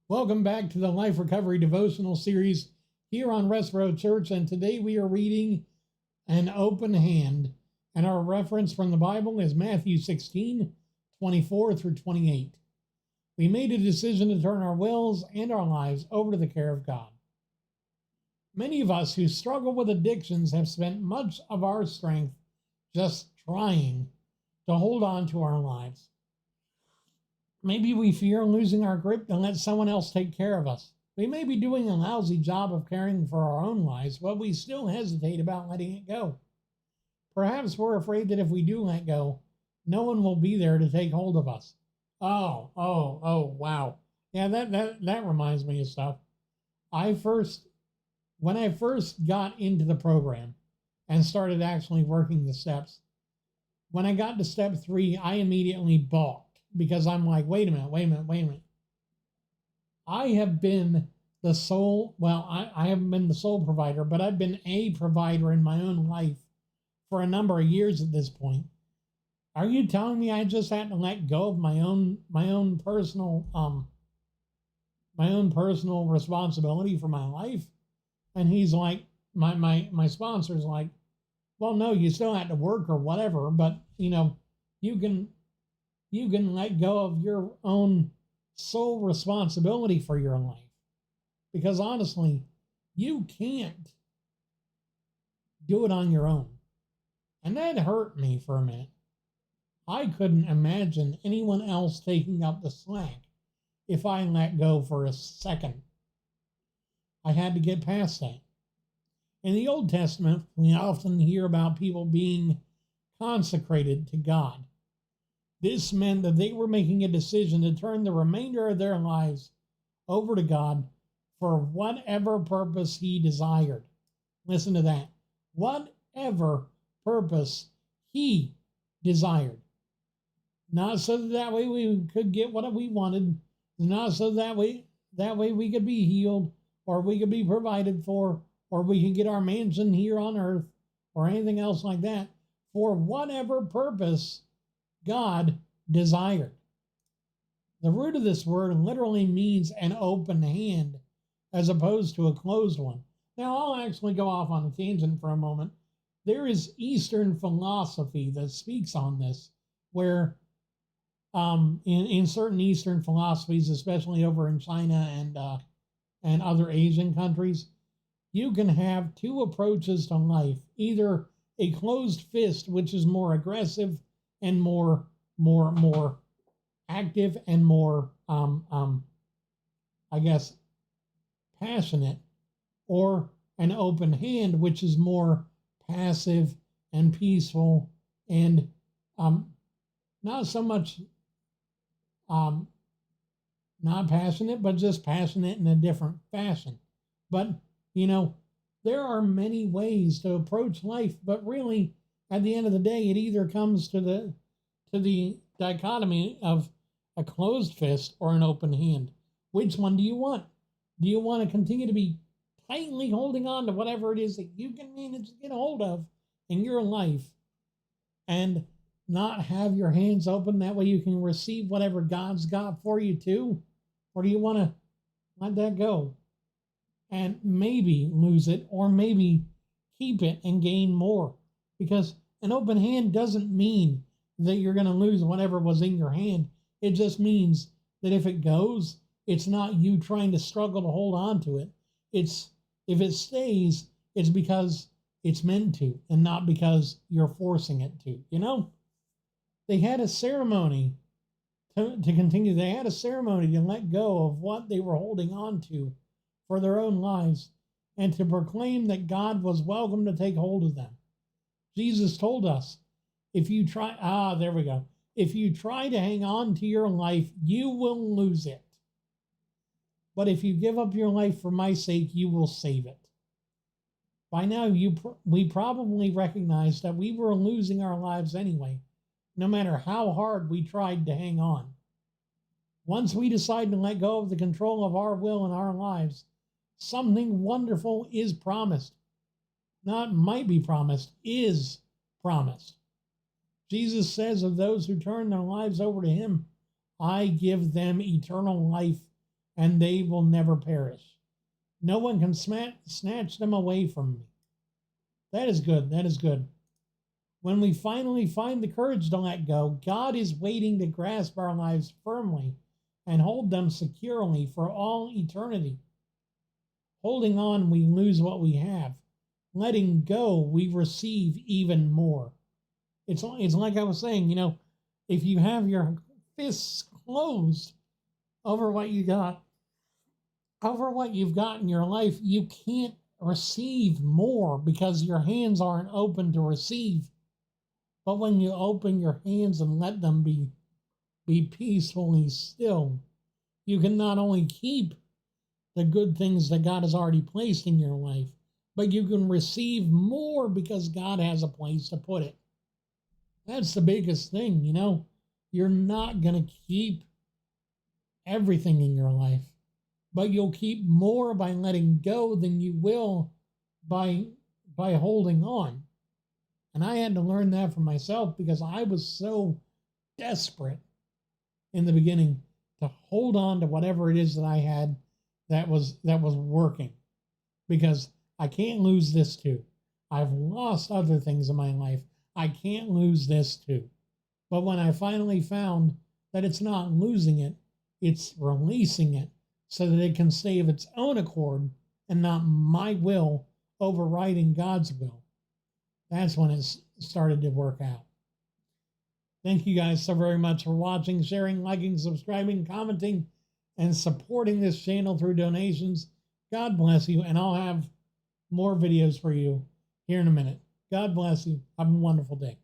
Welcome back to the Life Recovery Devotional series here on Westboro Church, and today we are reading An Open Hand, and our reference from the Bible is Matthew 16:24 through 28. We made a decision to turn our wills and our lives over to the care of God. Many of us who struggle with addictions have spent much of our strength just trying to hold on to our lives. Maybe we fear losing our grip and let someone else take care of us. We may be doing a lousy job of caring for our own lives, but we still hesitate about letting it go. Perhaps we're afraid that if we do let go, no one will be there to take hold of us. Wow. Yeah, that reminds me of stuff. When I first got into the program and started actually working the steps, when I got to step 3, I immediately balked. Because I'm like, wait a minute. I have been the sole, I haven't been the sole provider, but I've been a provider in my own life for a number of years at this point. Are you telling me I just had to let go of my own personal responsibility for my life? And he's like, my sponsor's like, well, no, you still have to work or whatever, but you can let go of your own sole responsibility for your life. Because honestly, you can't do it on your own. And that hurt me for a minute. I couldn't imagine anyone else taking up the slack if I let go for a second. I had to get past that. In the Old Testament, we often hear about people being consecrated to God. This meant that they were making a decision to turn the remainder of their lives over to God for whatever purpose He desired. Listen to that. Whatever purpose He desired. Not so that way we could get what we wanted, not so that way we could be healed, or we could be provided for, or we could get our mansion here on earth, or anything else like that. For whatever purpose God desired. The root of this word literally means an open hand as opposed to a closed one. Now, I'll actually go off on a tangent for a moment. There is Eastern philosophy that speaks on this, where in certain Eastern philosophies, especially over in China and other Asian countries, you can have two approaches to life. Either a closed fist, which is more aggressive and more active and more, I guess, passionate, or an open hand, which is more passive and peaceful and not so much not passionate, but just passionate in a different fashion. But, there are many ways to approach life, but really, at the end of the day, it either comes to the dichotomy of a closed fist or an open hand. Which one do you want? Do you want to continue to be tightly holding on to whatever it is that you can manage to get a hold of in your life and not have your hands open? That way you can receive whatever God's got for you too? Or do you want to let that go and maybe lose it, or maybe keep it and gain more? Because an open hand doesn't mean that you're going to lose whatever was in your hand. It just means that if it goes, it's not you trying to struggle to hold on to it. If it stays, it's because it's meant to, and not because you're forcing it to. They had a ceremony to continue. They had a ceremony to let go of what they were holding on to for their own lives, and to proclaim that God was welcome to take hold of them. Jesus told us, if you try to hang on to your life, you will lose it. But if you give up your life for my sake, you will save it. By now, we probably recognize that we were losing our lives anyway, no matter how hard we tried to hang on. Once we decide to let go of the control of our will and our lives, something wonderful is promised. Not might be promised, is promised. Jesus says of those who turn their lives over to Him, I give them eternal life, and they will never perish. No one can snatch them away from me. That is good. That is good. When we finally find the courage to let go, God is waiting to grasp our lives firmly and hold them securely for all eternity. Holding on, we lose what we have. Letting go, we receive even more. It's like I was saying, if you have your fists closed over what you got, over what you've got in your life, you can't receive more because your hands aren't open to receive. But when you open your hands and let them be peacefully still, you can not only keep the good things that God has already placed in your life, but you can receive more because God has a place to put it. That's the biggest thing, You're not going to keep everything in your life, but you'll keep more by letting go than you will by holding on. And I had to learn that for myself because I was so desperate in the beginning to hold on to whatever it is that I had that was working, because I can't lose this too. I've lost other things in my life. I can't lose this too. But when I finally found that it's not losing it, it's releasing it so that it can stay of its own accord and not my will overriding God's will, that's when it started to work out. Thank you guys so very much for watching, sharing, liking, subscribing, commenting, and supporting this channel through donations. God bless you, and I'll have more videos for you here in a minute. God bless you. Have a wonderful day.